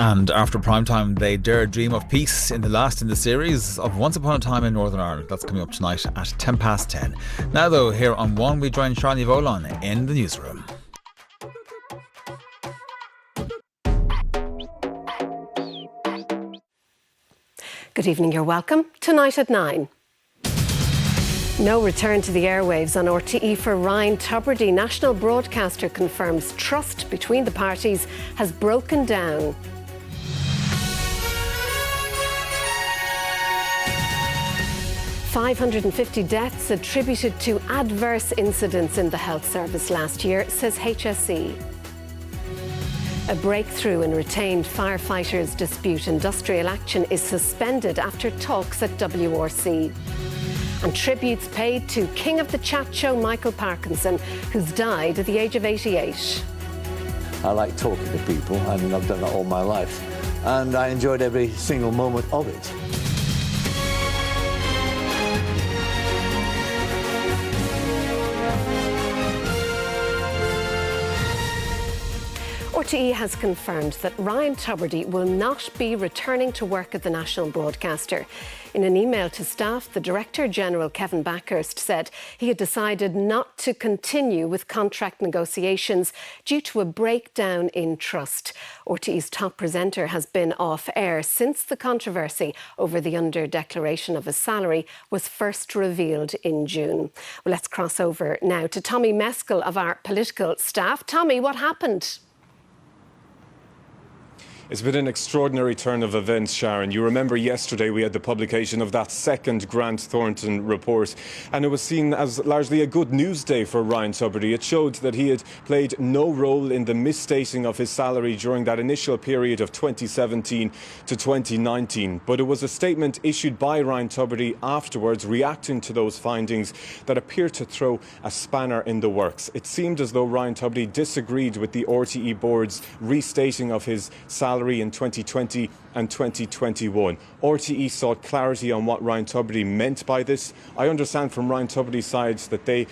And after primetime, they dare dream of peace in the last in the series of Once Upon a Time in Northern Ireland. That's coming up tonight at 10:10. Now, though, here on One, we join Charlie Volon in the newsroom. Good evening, you're welcome. Tonight at 9. No return to the airwaves on RTE for Ryan Tubridy. National broadcaster confirms trust between the parties has broken down. $550 deaths attributed to adverse incidents in the health service last year, says HSE. A breakthrough in retained firefighters' dispute. Industrial action is suspended after talks at WRC. And tributes paid to King of the Chat Show Michael Parkinson, who's died at the age of 88. I like talking to people, and I've done that all my life. And I enjoyed every single moment of it. RTE has confirmed that Ryan Tubridy will not be returning to work at the national broadcaster. In an email to staff, the Director General, Kevin Backhurst, said he had decided not to continue with contract negotiations due to a breakdown in trust. RTE's top presenter has been off air since the controversy over the under-declaration of his salary was first revealed in June. Well, let's cross over now to Tommy Meskel of our political staff. Tommy, what happened? It's been an extraordinary turn of events, Sharon. You remember yesterday we had the publication of that second Grant Thornton report, and it was seen as largely a good news day for Ryan Tubridy. It showed that he had played no role in the misstating of his salary during that initial period of 2017 to 2019. But it was a statement issued by Ryan Tubridy afterwards, reacting to those findings, that appeared to throw a spanner in the works. It seemed as though Ryan Tubridy disagreed with the RTE board's restating of his salary in 2020 and 2021. RTE sought clarity on what Ryan Tubridy meant by this. I understand from Ryan Tubridy's side that they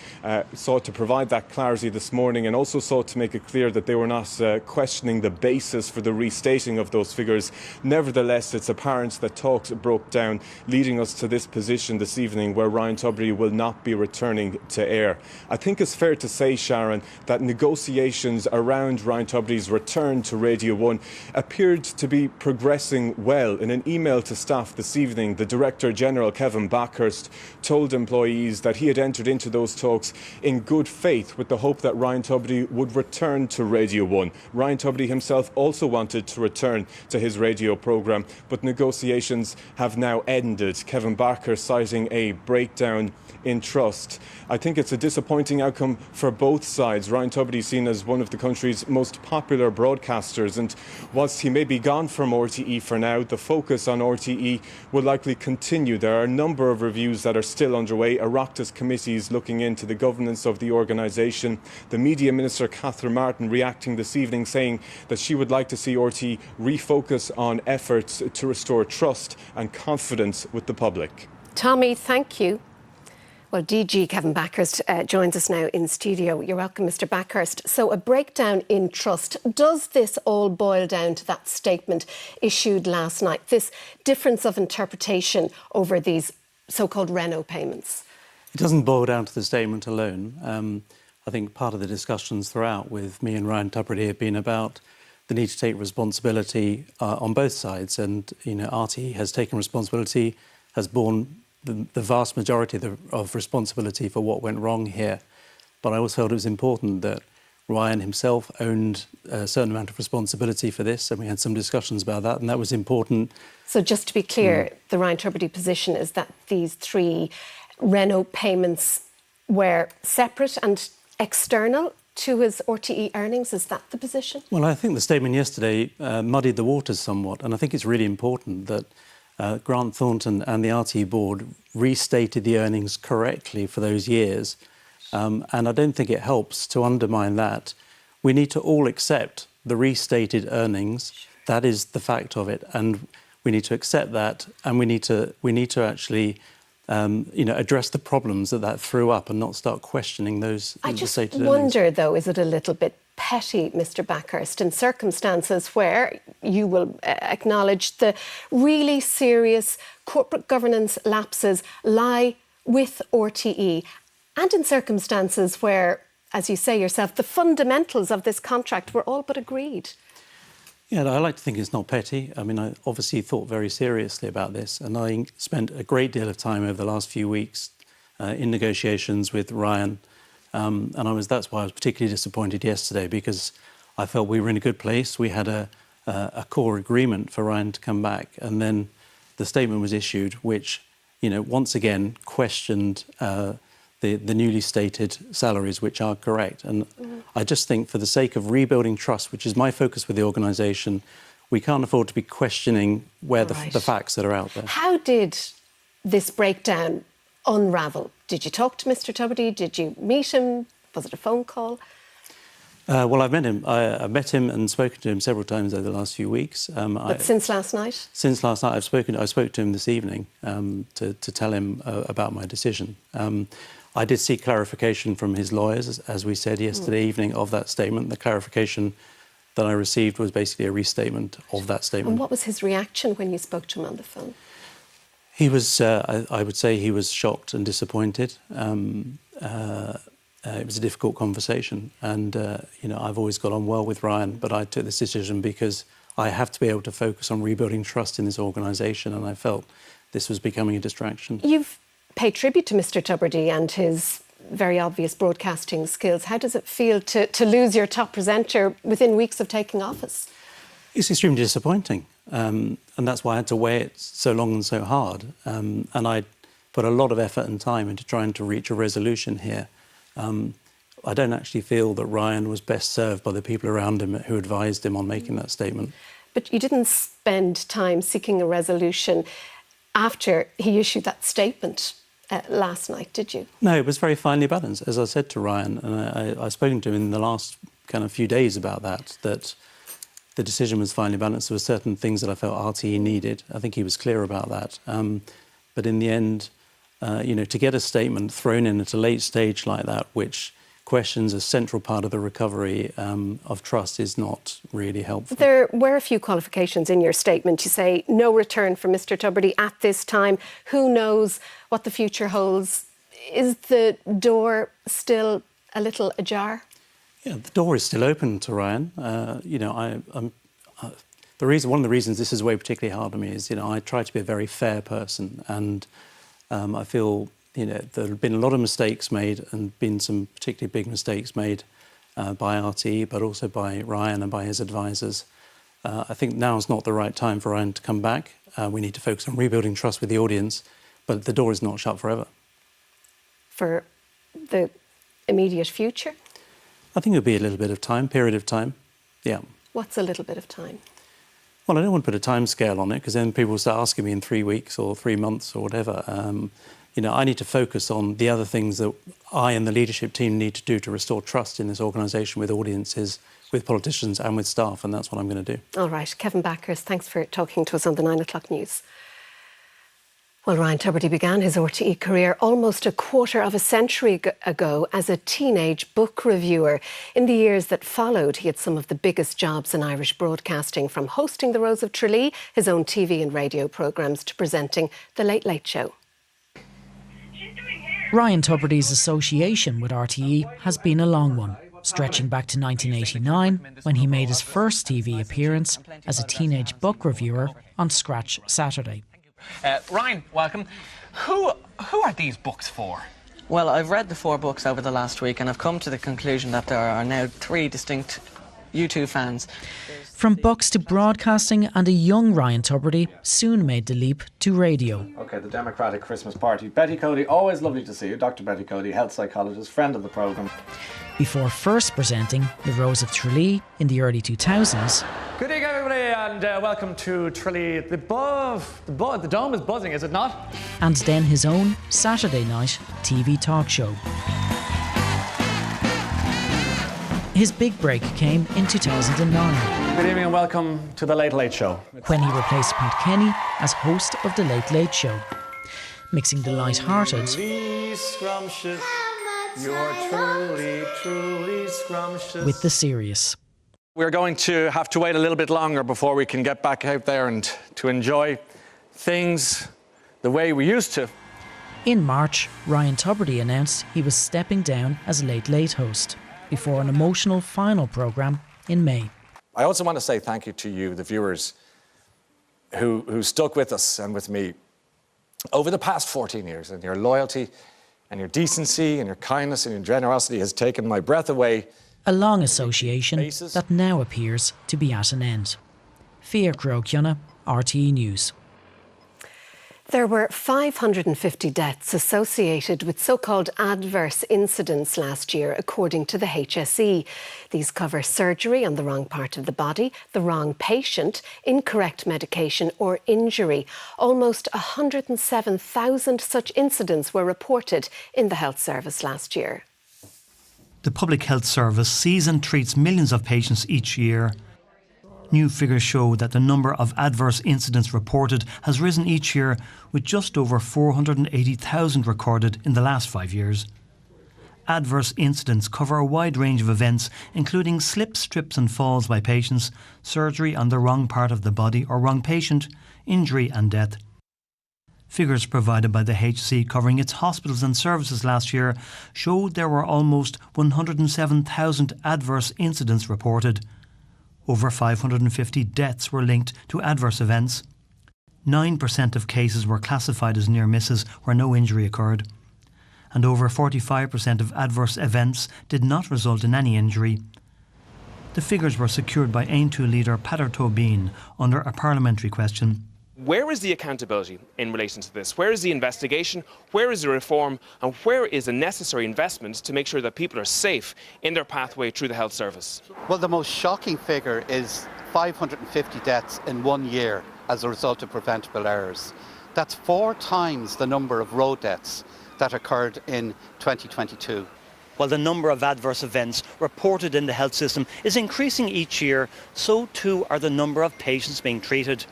sought to provide that clarity this morning, and also sought to make it clear that they were not questioning the basis for the restating of those figures. Nevertheless, it's apparent that talks broke down, leading us to this position this evening where Ryan Tubridy will not be returning to air. I think it's fair to say, Sharon, that negotiations around Ryan Tubridy's return to Radio 1 appeared to be progressing well. In an email to staff this evening, the Director General, Kevin Backhurst, told employees that he had entered into those talks in good faith with the hope that Ryan Tubridy would return to Radio 1. Ryan Tubridy himself also wanted to return to his radio programme, but negotiations have now ended. Kevin Backhurst citing a breakdown in trust. I think it's a disappointing outcome for both sides. Ryan Tubridy is seen as one of the country's most popular broadcasters, and whilst he may be gone from RTE for now, the focus on RTE will likely continue. There are a number of reviews that are still underway. Oireachtas committees looking into the governance of the organisation. The Media Minister, Catherine Martin, reacting this evening, saying that she would like to see RTE refocus on efforts to restore trust and confidence with the public. Tommy, thank you. Well, DG Kevin Backhurst joins us now in studio. You're welcome, Mr. Backhurst. So a breakdown in trust. Does this all boil down to that statement issued last night, this difference of interpretation over these so-called Renault payments? It doesn't boil down to the statement alone. I think part of the discussions throughout with me and Ryan Tubridy have been about the need to take responsibility on both sides. And, RTE has taken responsibility, has borne the vast majority of responsibility for what went wrong here. But I also felt it was important that Ryan himself owned a certain amount of responsibility for this, and we had some discussions about that, and that was important. So just to be clear, the Ryan Tubridy position is that these three Renault payments were separate and external to his RTE earnings. Is that the position? Well, I think the statement yesterday muddied the waters somewhat, and I think it's really important that Grant Thornton and the RTE board restated the earnings correctly for those years. And I don't think it helps to undermine that. We need to all accept the restated earnings. That is the fact of it. And we need to accept that. And we need to actually address the problems that threw up and not start questioning those. I just wonder, though, is it a little bit petty, Mr. Backhurst, in circumstances where you will acknowledge the really serious corporate governance lapses lie with RTE, and in circumstances where, as you say yourself, the fundamentals of this contract were all but agreed? Yeah, I like to think it's not petty. I mean, I obviously thought very seriously about this, and I spent a great deal of time over the last few weeks in negotiations with Ryan. And that's why I was particularly disappointed yesterday, because I felt we were in a good place. We had a core agreement for Ryan to come back, and then the statement was issued, which, once again questioned the newly stated salaries, which are correct. And I just think, for the sake of rebuilding trust, which is my focus with the organisation, we can't afford to be questioning where the facts that are out there. How did this breakdown unravel? Did you talk to Mr. Tubridy? Did you meet him? Was it a phone call? Well, I've met him. I've met him and spoken to him several times over the last few weeks. But since last night? Since last night, I spoke to him this evening to tell him about my decision. I did seek clarification from his lawyers, as we said yesterday evening, of that statement. The clarification that I received was basically a restatement of that statement. And what was his reaction when you spoke to him on the phone? He was, I would say, he was shocked and disappointed. It was a difficult conversation, and I've always got on well with Ryan, but I took this decision because I have to be able to focus on rebuilding trust in this organisation, and I felt this was becoming a distraction. You've paid tribute to Mr. Tubridy and his very obvious broadcasting skills. How does it feel to lose your top presenter within weeks of taking office? It's extremely disappointing, and that's why I had to weigh it so long and so hard. And I put a lot of effort and time into trying to reach a resolution here. I don't actually feel that Ryan was best served by the people around him who advised him on making that statement. But you didn't spend time seeking a resolution after he issued that statement last night, did you? No, it was very finely balanced, as I said to Ryan, and I've spoken to him in the last kind of few days about that the decision was finely balanced. There were certain things that I felt RTE needed. I think he was clear about that. But in the end, to get a statement thrown in at a late stage like that, which questions a central part of the recovery of trust, is not really helpful. There were a few qualifications in your statement. You say no return for Mr. Tubridy at this time. Who knows what the future holds? Is the door still a little ajar? Yeah, the door is still open to Ryan. One of the reasons this is weighed particularly hard on me is, I try to be a very fair person, and I feel, there have been a lot of mistakes made, and been some particularly big mistakes made by RTE, but also by Ryan and by his advisors. I think now is not the right time for Ryan to come back. We need to focus on rebuilding trust with the audience, but the door is not shut forever. For the immediate future? I think it'll be a little bit of time, period of time, yeah. What's a little bit of time? Well, I don't want to put a time scale on it, because then people will start asking me in 3 weeks or 3 months or whatever. I need to focus on the other things that I and the leadership team need to do to restore trust in this organisation with audiences, with politicians and with staff, and that's what I'm going to do. All right. Kevin Backhurst, thanks for talking to us on the 9 o'clock news. Well, Ryan Tubridy began his RTE career almost a quarter of a century ago as a teenage book reviewer. In the years that followed, he had some of the biggest jobs in Irish broadcasting, from hosting The Rose of Tralee, his own TV and radio programmes, to presenting The Late Late Show. Ryan Tubridy's association with RTE has been a long one, stretching back to 1989, when he made his first TV appearance as a teenage book reviewer on Scratch Saturday. Ryan, welcome. Who are these books for? Well, I've read the 4 books over the last week, and I've come to the conclusion that there are now 3 distinct U2 fans. From books to broadcasting, and a young Ryan Tubridy soon made the leap to radio. OK, the Democratic Christmas Party. Betty Cody, always lovely to see you. Dr. Betty Cody, health psychologist, friend of the programme. Before first presenting The Rose of Tralee in the early 2000s. Good evening, everybody, and welcome to Tralee. The dome is buzzing, is it not? And then his own Saturday night TV talk show. His big break came in 2009. Good evening and welcome to The Late Late Show. When he replaced Pat Kenny as host of The Late Late Show. Mixing the light-hearted You're truly, truly scrumptious. With the serious. We're going to have to wait a little bit longer before we can get back out there and to enjoy things the way we used to. In March, Ryan Tubridy announced he was stepping down as Late Late host before an emotional final programme in May. I also want to say thank you to you, the viewers, who stuck with us and with me over the past 14 years, and your loyalty and your decency and your kindness and your generosity has taken my breath away. A long association that now appears to be at an end. Fia Crokiana, RTE News. There were 550 deaths associated with so-called adverse incidents last year, according to the HSE. These cover surgery on the wrong part of the body, the wrong patient, incorrect medication or injury. Almost 107,000 such incidents were reported in the health service last year. The Public Health Service sees and treats millions of patients each year. New figures show that the number of adverse incidents reported has risen each year, with just over 480,000 recorded in the last 5 years. Adverse incidents cover a wide range of events, including slips, trips and falls by patients, surgery on the wrong part of the body or wrong patient, injury and death. Figures provided by the HSE covering its hospitals and services last year showed there were almost 107,000 adverse incidents reported. Over 550 deaths were linked to adverse events. 9% of cases were classified as near misses where no injury occurred. And over 45% of adverse events did not result in any injury. The figures were secured by Aontú leader Peadar Tóibín under a parliamentary question. Where is the accountability in relation to this? Where is the investigation? Where is the reform? And where is the necessary investment to make sure that people are safe in their pathway through the health service? Well, the most shocking figure is 550 deaths in 1 year as a result of preventable errors. That's 4 times the number of road deaths that occurred in 2022. While the number of adverse events reported in the health system is increasing each year, so too are the number of patients being treated.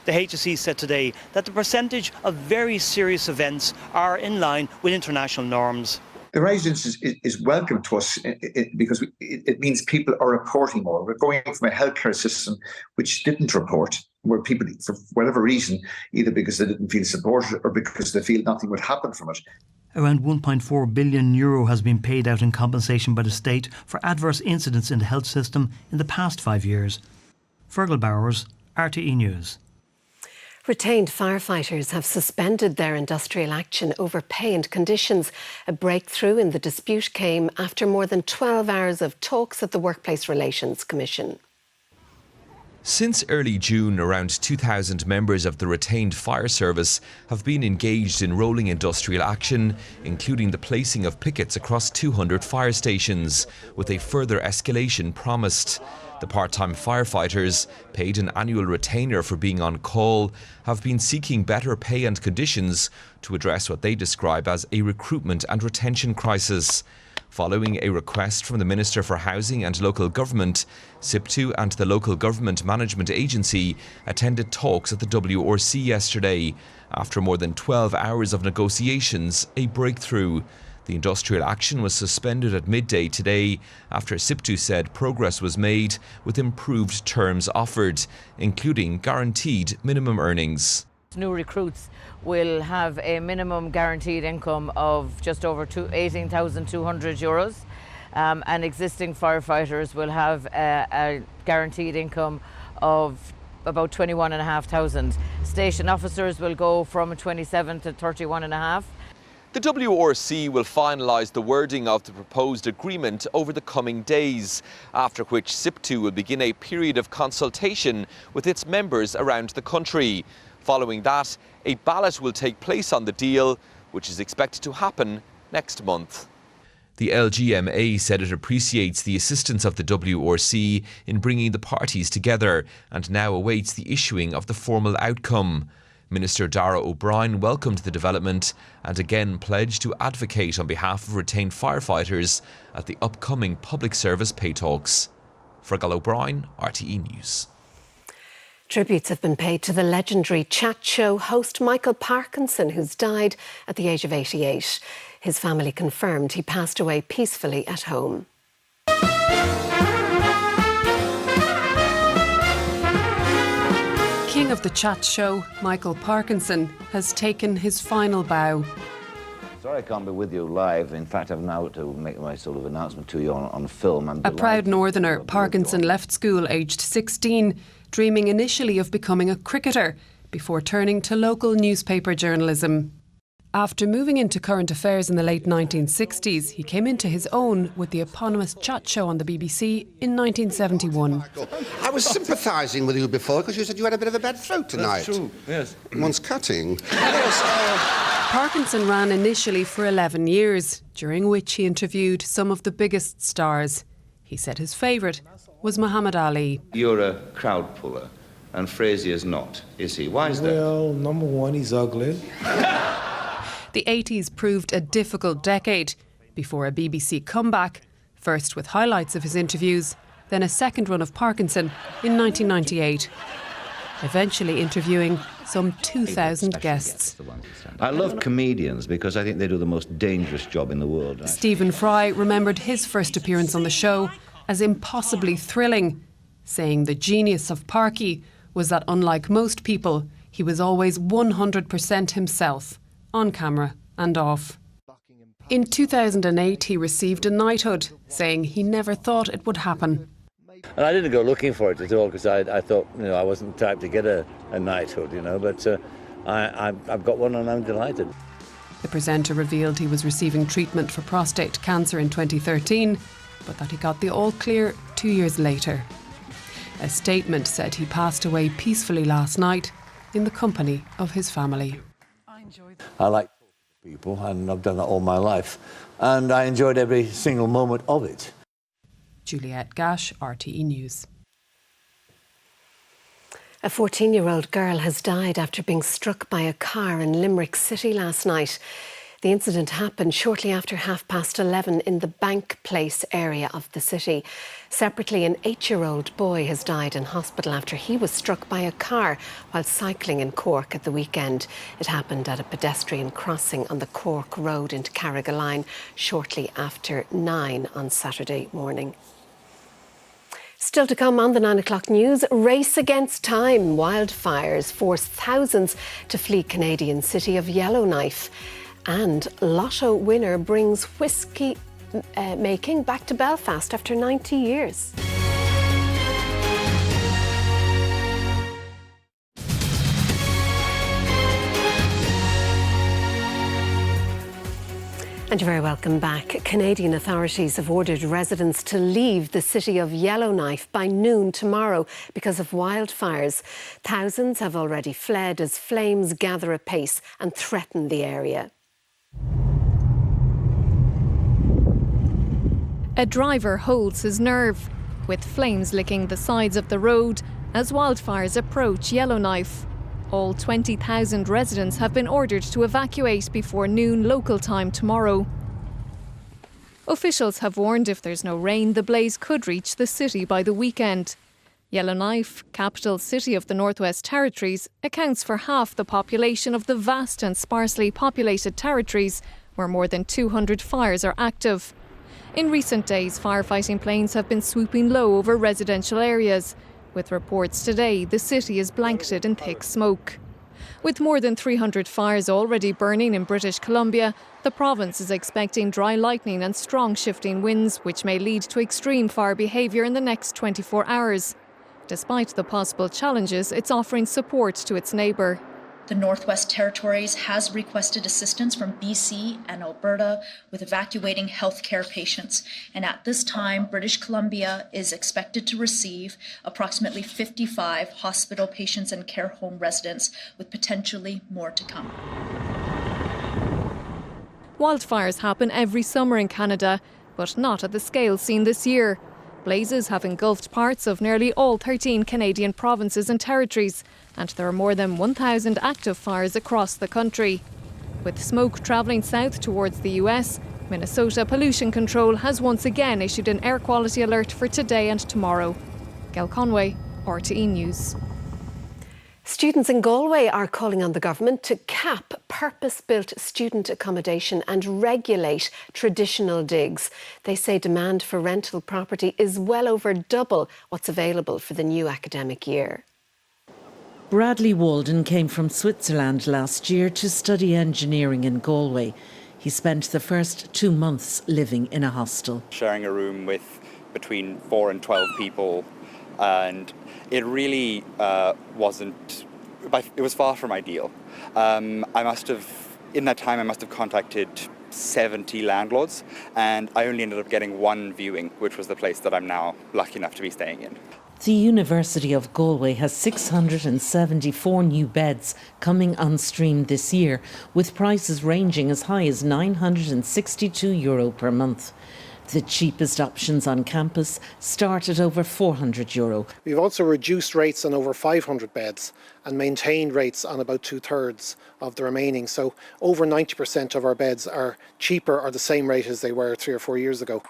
The HSE said today that the percentage of very serious events are in line with international norms. The rise is welcome to us because it means people are reporting more. We're going from a healthcare system which didn't report, where people, for whatever reason, either because they didn't feel supported or because they feel nothing would happen from it. Around €1.4 billion has been paid out in compensation by the state for adverse incidents in the health system in the past 5 years. Fergal Bowers, RTE News. Retained firefighters have suspended their industrial action over pay and conditions. A breakthrough in the dispute came after more than 12 hours of talks at the Workplace Relations Commission. Since early June, around 2,000 members of the retained fire service have been engaged in rolling industrial action, including the placing of pickets across 200 fire stations, with a further escalation promised. The part-time firefighters, paid an annual retainer for being on call, have been seeking better pay and conditions to address what they describe as a recruitment and retention crisis. Following a request from the Minister for Housing and Local Government, SIPTU and the Local Government Management Agency attended talks at the WRC yesterday. After more than 12 hours of negotiations, a breakthrough. The industrial action was suspended at midday today after SIPTU said progress was made with improved terms offered, including guaranteed minimum earnings. New recruits will have a minimum guaranteed income of just over €18,200 and existing firefighters will have a guaranteed income of about 21,500. Station officers will go from 27 to 31,500. The WRC will finalise the wording of the proposed agreement over the coming days, after which SIPTU will begin a period of consultation with its members around the country. Following that, a ballot will take place on the deal, which is expected to happen next month. The LGMA said it appreciates the assistance of the WRC in bringing the parties together and now awaits the issuing of the formal outcome. Minister Darragh O'Brien welcomed the development and again pledged to advocate on behalf of retained firefighters at the upcoming public service pay talks. Fergal O'Brien, RTE News. Tributes have been paid to the legendary chat show host Michael Parkinson, who's died at the age of 88. His family confirmed he passed away peacefully at home. King of the chat show, Michael Parkinson, has taken his final bow. Sorry I can't be with you live. In fact, I've now to make my sort of announcement to you on film. A proud northerner, Parkinson left school aged 16, dreaming initially of becoming a cricketer before turning to local newspaper journalism. After moving into current affairs in the late 1960s, he came into his own with the eponymous chat show on the BBC in 1971. I was sympathising with you before because you said you had a bit of a bad throat tonight. That's true, yes. One's cutting. Parkinson ran initially for 11 years, during which he interviewed some of the biggest stars. He said his favourite was Muhammad Ali. You're a crowd puller, and Frazier's not, is he? Why is that? Well, number one, he's ugly. The 80s proved a difficult decade before a BBC comeback, first with highlights of his interviews, then a second run of Parkinson in 1998, eventually interviewing some 2,000 guests. I love comedians because I think they do the most dangerous job in the world. Stephen Fry remembered his first appearance on the show as impossibly thrilling, saying the genius of Parky was that unlike most people, he was always 100% himself, on camera and off. In 2008, he received a knighthood, saying he never thought it would happen. And I didn't go looking for it at all because I thought, I wasn't the type to get a knighthood, but I've got one and I'm delighted. The presenter revealed he was receiving treatment for prostate cancer in 2013, but that he got the all clear 2 years later. A statement said he passed away peacefully last night in the company of his family. I like people, and I've done that all my life, and I enjoyed every single moment of it. Juliette Gash, RTE News. A 14-year-old girl has died after being struck by a car in Limerick City last night. The incident happened shortly after 11:30 in the Bank Place area of the city. Separately, an 8-year-old boy has died in hospital after he was struck by a car while cycling in Cork at the weekend. It happened at a pedestrian crossing on the Cork Road into Carrigaline shortly after 9 on Saturday morning. Still to come on the 9 o'clock news, race against time. Wildfires force thousands to flee Canadian city of Yellowknife. And Lotto winner brings whiskey making back to Belfast after 90 years. And you're very welcome back. Canadian authorities have ordered residents to leave the city of Yellowknife by noon tomorrow because of wildfires. Thousands have already fled as flames gather apace and threaten the area. A driver holds his nerve, with flames licking the sides of the road as wildfires approach Yellowknife. All 20,000 residents have been ordered to evacuate before noon local time tomorrow. Officials have warned if there's no rain, the blaze could reach the city by the weekend. Yellowknife, capital city of the Northwest Territories, accounts for half the population of the vast and sparsely populated territories, where more than 200 fires are active. In recent days, firefighting planes have been swooping low over residential areas. With reports today, the city is blanketed in thick smoke. With more than 300 fires already burning in British Columbia, the province is expecting dry lightning and strong shifting winds, which may lead to extreme fire behaviour in the next 24 hours. Despite the possible challenges, it's offering support to its neighbour. The Northwest Territories has requested assistance from BC and Alberta with evacuating healthcare patients. And at this time, British Columbia is expected to receive approximately 55 hospital patients and care home residents, with potentially more to come. Wildfires happen every summer in Canada, but not at the scale seen this year. Blazes have engulfed parts of nearly all 13 Canadian provinces and territories, and there are more than 1,000 active fires across the country. With smoke travelling south towards the US, Minnesota Pollution Control has once again issued an air quality alert for today and tomorrow. Gail Conway, RTE News. Students in Galway are calling on the government to cap purpose-built student accommodation and regulate traditional digs. They say demand for rental property is well over double what's available for the new academic year. Bradley Walden came from Switzerland last year to study engineering in Galway. He spent the first 2 months living in a hostel. Sharing a room with between 4 and 12 people, and it really wasn't, it was far from ideal. In that time I must have contacted 70 landlords, and I only ended up getting one viewing, which was the place that I'm now lucky enough to be staying in. The University of Galway has 674 new beds coming on stream this year, with prices ranging as high as €962 per month. The cheapest options on campus start at over €400. We've also reduced rates on over 500 beds and maintained rates on about 2/3 of the remaining. So over 90% of our beds are cheaper or the same rate as they were 3 or 4 years ago.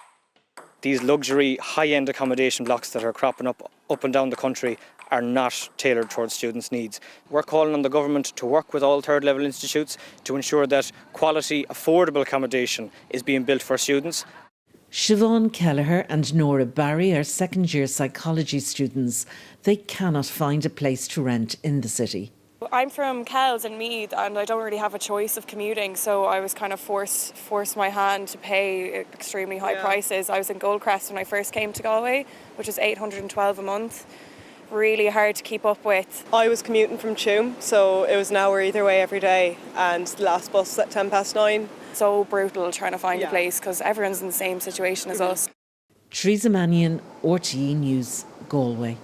These luxury high-end accommodation blocks that are cropping up and down the country are not tailored towards students' needs. We're calling on the government to work with all third-level institutes to ensure that quality, affordable accommodation is being built for students. Siobhan Kelleher and Nora Barry are second-year psychology students. They cannot find a place to rent in the city. I'm from Kells and Meath, and I don't really have a choice of commuting, so I was kind of forced my hand to pay extremely high prices. I was in Goldcrest when I first came to Galway, which is $812 a month. Really hard to keep up with. I was commuting from Tuam, so it was an hour either way every day, and the last bus at 9:10. So brutal trying to find a place because everyone's in the same situation as us. Teresa Mannion, RTE News, Galway.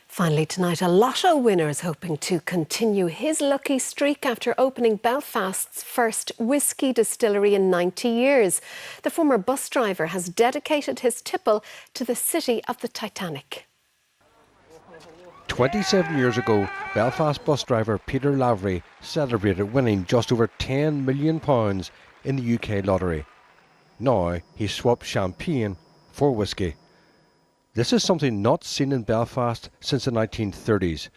Finally tonight, a lotto winner is hoping to continue his lucky streak after opening Belfast's first whisky distillery in 90 years. The former bus driver has dedicated his tipple to the city of the Titanic. 27 years ago, Belfast bus driver Peter Lavery celebrated winning just over £10 million in the UK lottery. Now he swapped champagne for whisky. This is something not seen in Belfast since the 1930s,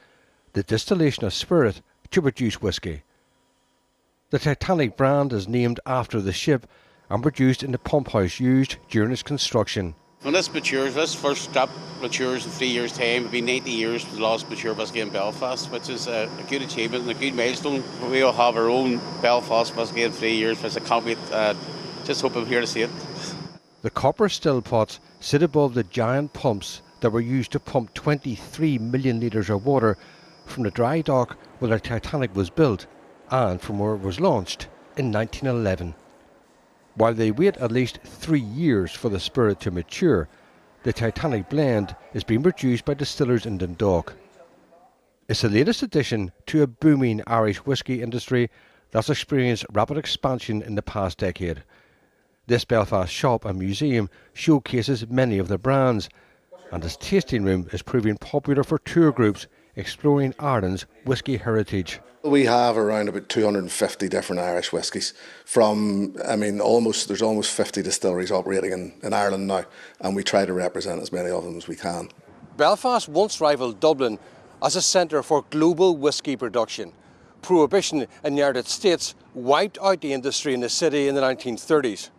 the distillation of spirit to produce whisky. The Titanic brand is named after the ship and produced in the pump house used during its construction. When this first stop matures in 3 years' time, it'll be 90 years to the last mature whisky in Belfast, which is a good achievement and a good milestone. We will have our own Belfast whisky in 3 years, which I can't wait. Just hope I'm here to see it. The copper still pots sit above the giant pumps that were used to pump 23 million litres of water from the dry dock where the Titanic was built and from where it was launched in 1911. While they wait at least 3 years for the spirit to mature, the Titanic blend is being produced by distillers in Dundalk. It's the latest addition to a booming Irish whisky industry that's experienced rapid expansion in the past decade. This Belfast shop and museum showcases many of the brands, and its tasting room is proving popular for tour groups exploring Ireland's whisky heritage. We have around about 250 different Irish whiskies there's almost 50 distilleries operating in Ireland now, and we try to represent as many of them as we can. Belfast once rivaled Dublin as a centre for global whisky production. Prohibition in the United States wiped out the industry in the city in the 1930s.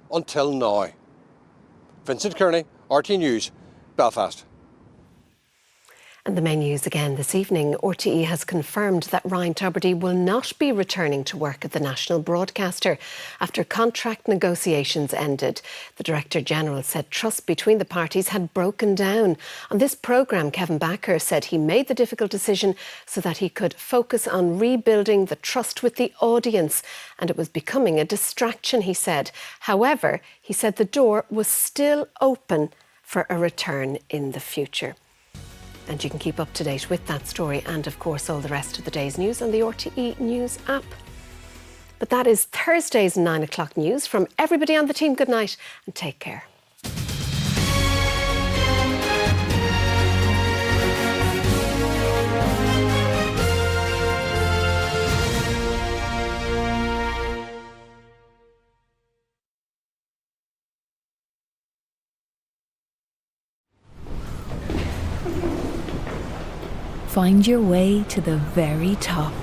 Until now. Vincent Kearney, RTE News, Belfast. And the main news again this evening. RTE has confirmed that Ryan Tubridy will not be returning to work at the national broadcaster after contract negotiations ended. The Director General said trust between the parties had broken down. On this programme, Kevin Backer said he made the difficult decision so that he could focus on rebuilding the trust with the audience, and it was becoming a distraction, he said. However, he said the door was still open for a return in the future. And you can keep up to date with that story and, of course, all the rest of the day's news on the RTE News app. But that is Thursday's 9 o'clock news. From everybody on the team, good night and take care. find your way to the very top.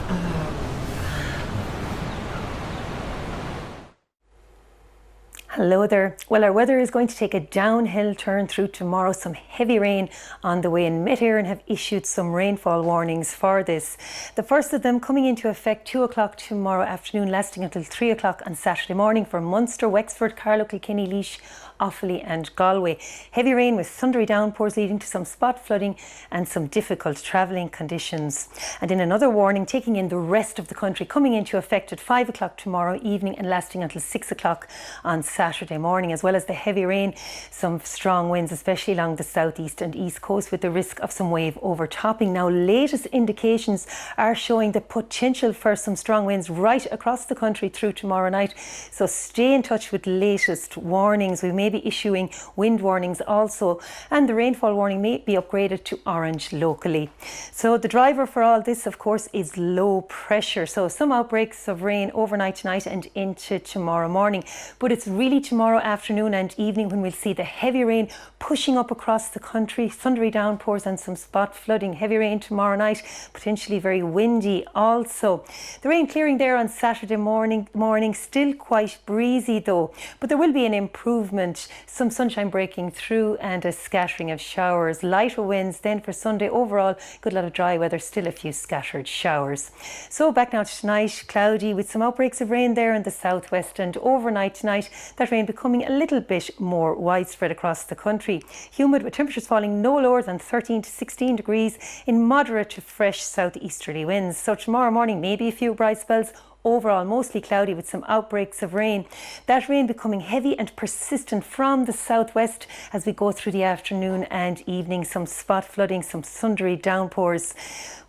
Hello there. Well, our weather is going to take a downhill turn through tomorrow. Some heavy rain on the way, and Met Éireann have issued some rainfall warnings for this. The first of them coming into effect 2 o'clock tomorrow afternoon, lasting until 3 o'clock on Saturday morning for Munster, Wexford, Carlow, Kilkenny, Laois, Offaly and Galway. Heavy rain with thundery downpours leading to some spot flooding and some difficult travelling conditions. And in another warning, taking in the rest of the country, coming into effect at 5 o'clock tomorrow evening and lasting until 6 o'clock on Saturday morning. As well as the heavy rain, some strong winds, especially along the southeast and east coast, with the risk of some wave overtopping. Now, latest indications are showing the potential for some strong winds right across the country through tomorrow night. So stay in touch with latest warnings. We may be issuing wind warnings also, and the rainfall warning may be upgraded to orange locally. So the driver for all this, of course, is low pressure. So some outbreaks of rain overnight tonight and into tomorrow morning. But it's really tomorrow afternoon and evening when we'll see the heavy rain pushing up across the country, thundery downpours and some spot flooding. Heavy rain tomorrow night, potentially very windy also. The rain clearing there on Saturday morning, still quite breezy though, but there will be an improvement. Some sunshine breaking through and a scattering of showers. Lighter winds then for Sunday. Overall, good lot of dry weather, still a few scattered showers. So back now to tonight, cloudy with some outbreaks of rain there in the southwest, and overnight tonight that rain becoming a little bit more widespread across the country. Humid with temperatures falling no lower than 13 to 16 degrees in moderate to fresh southeasterly winds. So tomorrow morning maybe a few bright spells. Overall, mostly cloudy with some outbreaks of rain. That rain becoming heavy and persistent from the southwest as we go through the afternoon and evening. Some spot flooding, some thundery downpours.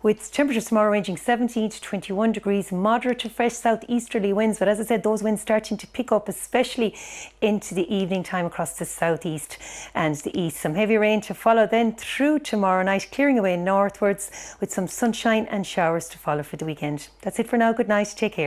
With temperatures tomorrow ranging 17 to 21 degrees, moderate to fresh southeasterly winds. But as I said, those winds starting to pick up, especially into the evening time across the southeast and the east. Some heavy rain to follow then through tomorrow night, clearing away northwards with some sunshine and showers to follow for the weekend. That's it for now. Good night. Take care.